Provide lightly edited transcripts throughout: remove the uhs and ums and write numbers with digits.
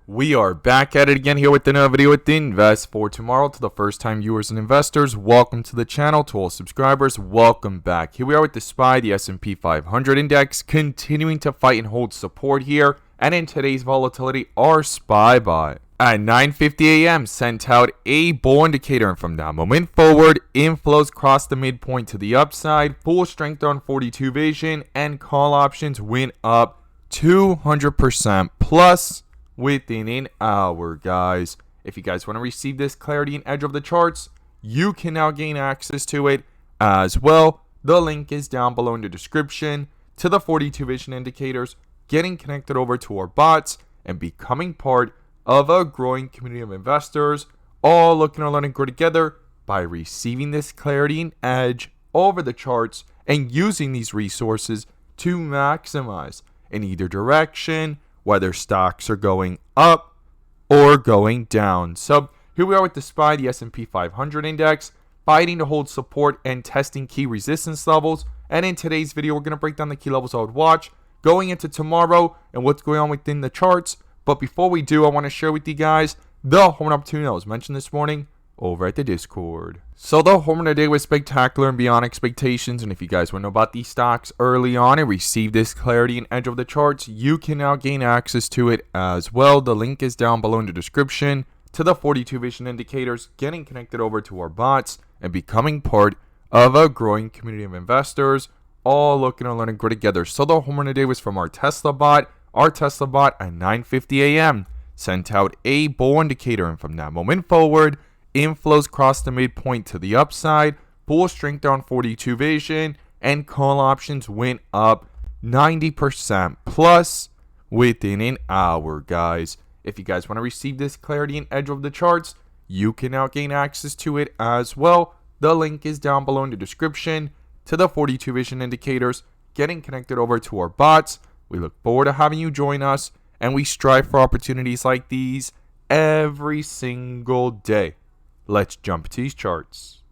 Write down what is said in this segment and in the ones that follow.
We are back at it again here with another video with Invest for Tomorrow. To the first time viewers and investors, welcome to the channel. To all subscribers, welcome back. Here we are with the SPY, the SP 500 index, continuing to fight and hold support here. And in today's volatility, our SPY buy at 9:50 a.m. sent out a bull indicator, and from that moment forward, inflows crossed the midpoint to the upside, full strength on 42 vision, and call options went up 200% plus within an hour, guys. If you guys want to receive this clarity and edge of the charts, you can now gain access to it as well. The link is down below in the description to the 42 vision indicators, getting connected over to our bots, and becoming part of a growing community of investors, all looking to learn and grow together by receiving this clarity and edge over the charts and using these resources to maximize in either direction, whether stocks are going up or going down. So here we are with the SPY, the S&P 500 index, fighting to hold support and testing key resistance levels. And in today's video, we're going to break down the key levels I would watch going into tomorrow and what's going on within the charts. But before we do, I want to share with you guys the home run opportunity that was mentioned this morning over at the Discord. So the home run today was spectacular and beyond expectations, and if you guys want to know about these stocks early on and receive this clarity and edge of the charts, you can now gain access to it as well. The link is down below in the description to the 42 vision indicators, getting connected over to our bots and becoming part of a growing community of investors, all looking to learn and grow together. So the home run today was from our Tesla bot. Our Tesla bot at 9:50 a.m. sent out a bull indicator, and from that moment forward, inflows crossed the midpoint to the upside, full strength on 42 vision, and call options went up 90% plus within an hour, guys. If you guys want to receive this clarity and edge of the charts, you can now gain access to it as well. The link is down below in the description to the 42 vision indicators, getting connected over to our bots. We look forward to having you join us, and we strive for opportunities like these every single day. Let's jump to these charts.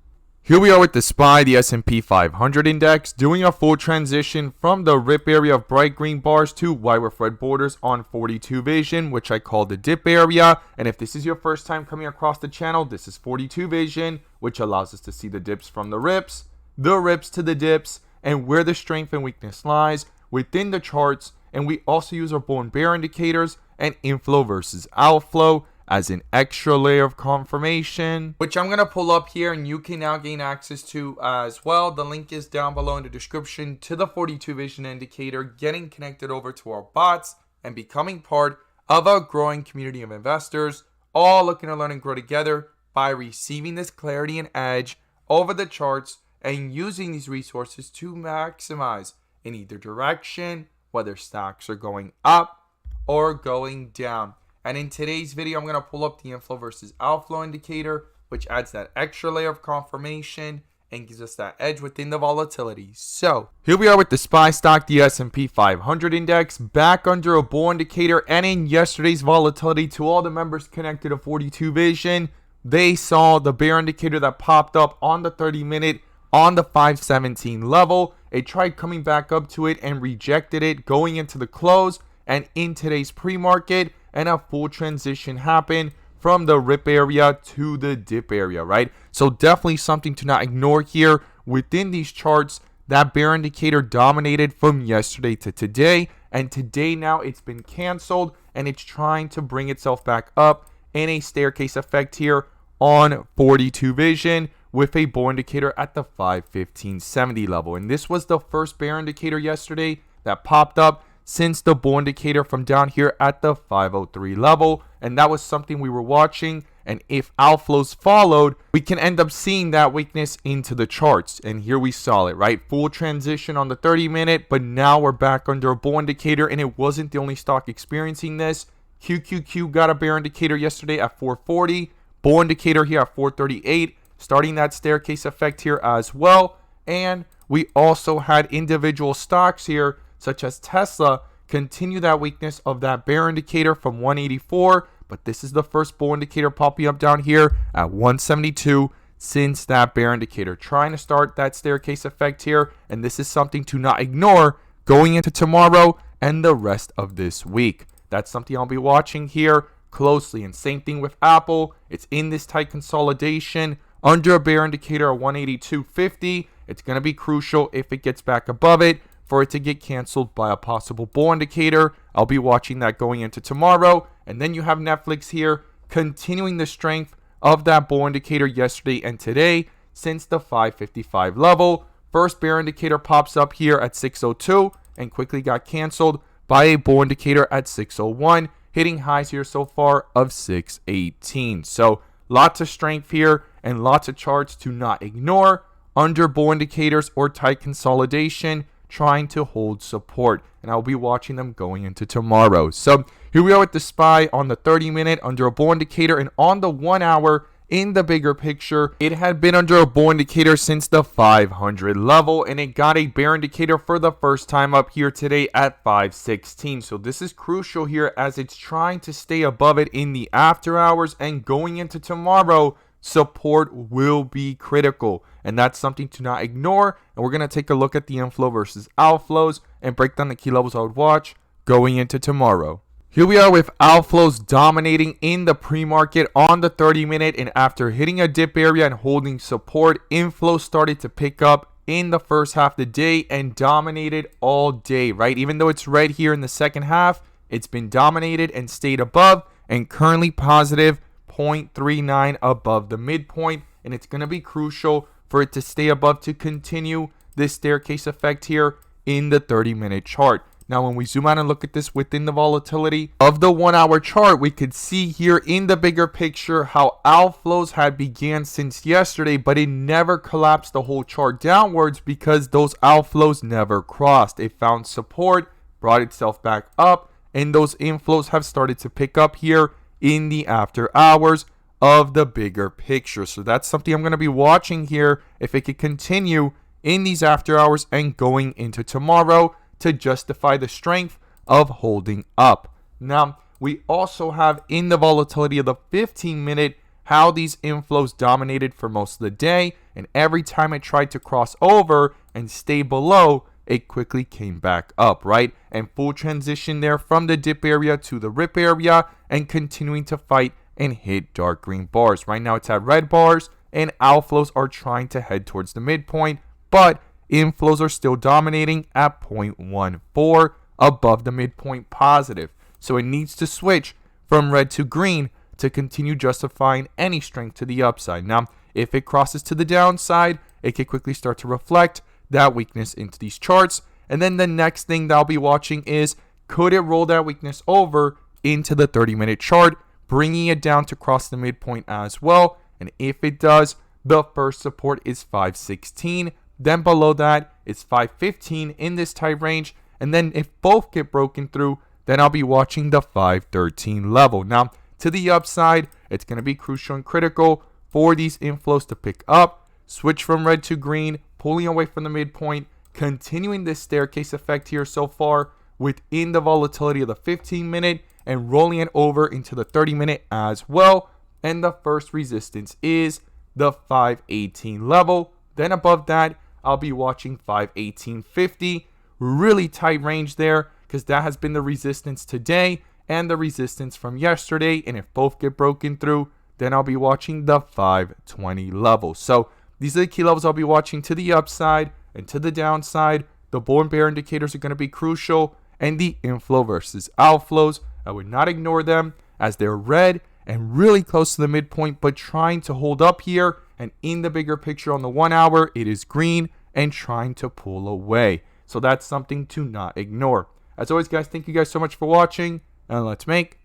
Here we are with the SPY, the S&P 500 index, doing a full transition from the rip area of bright green bars to white with red borders on 42 vision, which I call the dip area. And if this is your first time coming across the channel, this is 42 vision, which allows us to see the dips from the rips to the dips, and where the strength and weakness lies within the charts. And we also use our bull and bear indicators and inflow versus outflow as an extra layer of confirmation, which I'm going to pull up here and you can now gain access to as well. The link is down below in the description to the 42 vision indicator, getting connected over to our bots and becoming part of a growing community of investors, all looking to learn and grow together by receiving this clarity and edge over the charts and using these resources to maximize in either direction, whether stocks are going up or going down. And in today's video, I'm going to pull up the inflow versus outflow indicator, which adds that extra layer of confirmation and gives us that edge within the volatility. So here we are with the SPY stock, the S&P 500 index, back under a bull indicator. And in yesterday's volatility, to all the members connected to 42 vision, they saw the bear indicator that popped up on the 30-minute on the 517 level. It tried coming back up to it and rejected it going into the close. And in today's pre-market, and a full transition happened from the rip area to the dip area, right? So definitely something to not ignore here within these charts. That bear indicator dominated from yesterday to today, and today now it's been canceled and it's trying to bring itself back up in a staircase effect here on 42 vision with a bull indicator at the 515.70 level. And this was the first bear indicator yesterday that popped up since the bull indicator from down here at the 503 level, and that was something we were watching. And if outflows followed, we can end up seeing that weakness into the charts, and here we saw it, right? Full transition on the 30-minute, but now we're back under a bull indicator, and it wasn't the only stock experiencing this. QQQ got a bear indicator yesterday at 440, bull indicator here at 438, starting that staircase effect here as well. And we also had individual stocks here such as Tesla continue that weakness of that bear indicator from 184, but this is the first bull indicator popping up down here at 172 since that bear indicator, trying to start that staircase effect here. And this is something to not ignore going into tomorrow and the rest of this week. That's something I'll be watching here closely. And same thing with Apple. It's in this tight consolidation under a bear indicator of 182.50. It's going to be crucial if it gets back above it for it to get canceled by a possible bull indicator. I'll be watching that going into tomorrow. And then you have Netflix here continuing the strength of that bull indicator yesterday and today since the 555 level. First bear indicator pops up here at 602 and quickly got canceled by a bull indicator at 601, hitting highs here so far of 618. So lots of strength here and lots of charts to not ignore under bull indicators or tight consolidation trying to hold support, and I'll be watching them going into tomorrow. So here we are with the SPY on the 30-minute under a bull indicator, and on the 1 hour in the bigger picture, it had been under a bull indicator since the 500 level, and it got a bear indicator for the first time up here today at 516. So this is crucial here as it's trying to stay above it in the after hours, and going into tomorrow, support will be critical, and that's something to not ignore. And we're going to take a look at the inflow versus outflows and break down the key levels I would watch going into tomorrow. Here we are with outflows dominating in the pre-market on the 30-minute, and after hitting a dip area and holding support, inflow started to pick up in the first half of the day and dominated all day, right? Even though it's red here in the second half, it's been dominated and stayed above and currently positive 0.39 above the midpoint, and it's going to be crucial for it to stay above to continue this staircase effect here in the 30-minute chart. Now, when we zoom out and look at this within the volatility of the 1 hour chart, we could see here in the bigger picture how outflows had began since yesterday, but it never collapsed the whole chart downwards because those outflows never crossed. It found support, brought itself back up, and those inflows have started to pick up here in the after hours of the bigger picture. So that's something I'm going to be watching here if it could continue in these after hours and going into tomorrow to justify the strength of holding up. Now, we also have in the volatility of the 15-minute how these inflows dominated for most of the day, and every time it tried to cross over and stay below, it quickly came back up, right? And full transition there from the dip area to the rip area and continuing to fight and hit dark green bars. Right now it's at red bars and outflows are trying to head towards the midpoint, but inflows are still dominating at 0.14 above the midpoint positive. So it needs to switch from red to green to continue justifying any strength to the upside. Now, if it crosses to the downside, it can quickly start to reflect that weakness into these charts. And then the next thing that I'll be watching is, could it roll that weakness over into the 30-minute chart, bringing it down to cross the midpoint as well? And if it does, the first support is 516. Then below that is 515 in this tight range. And then if both get broken through, then I'll be watching the 513 level. Now, to the upside, it's going to be crucial and critical for these inflows to pick up, switch from red to green, pulling away from the midpoint, continuing this staircase effect here so far within the volatility of the 15-minute and rolling it over into the 30-minute as well. And the first resistance is the 518 level. Then above that, I'll be watching 518.50. Really tight range there because that has been the resistance today and the resistance from yesterday. And if both get broken through, then I'll be watching the 520 level. So these are the key levels I'll be watching to the upside and to the downside. The bull and bear indicators are going to be crucial, and the inflow versus outflows, I would not ignore them as they're red and really close to the midpoint, but trying to hold up here. And in the bigger picture on the 1 hour, it is green and trying to pull away. So that's something to not ignore. As always, guys, thank you guys so much for watching, and let's make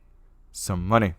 some money.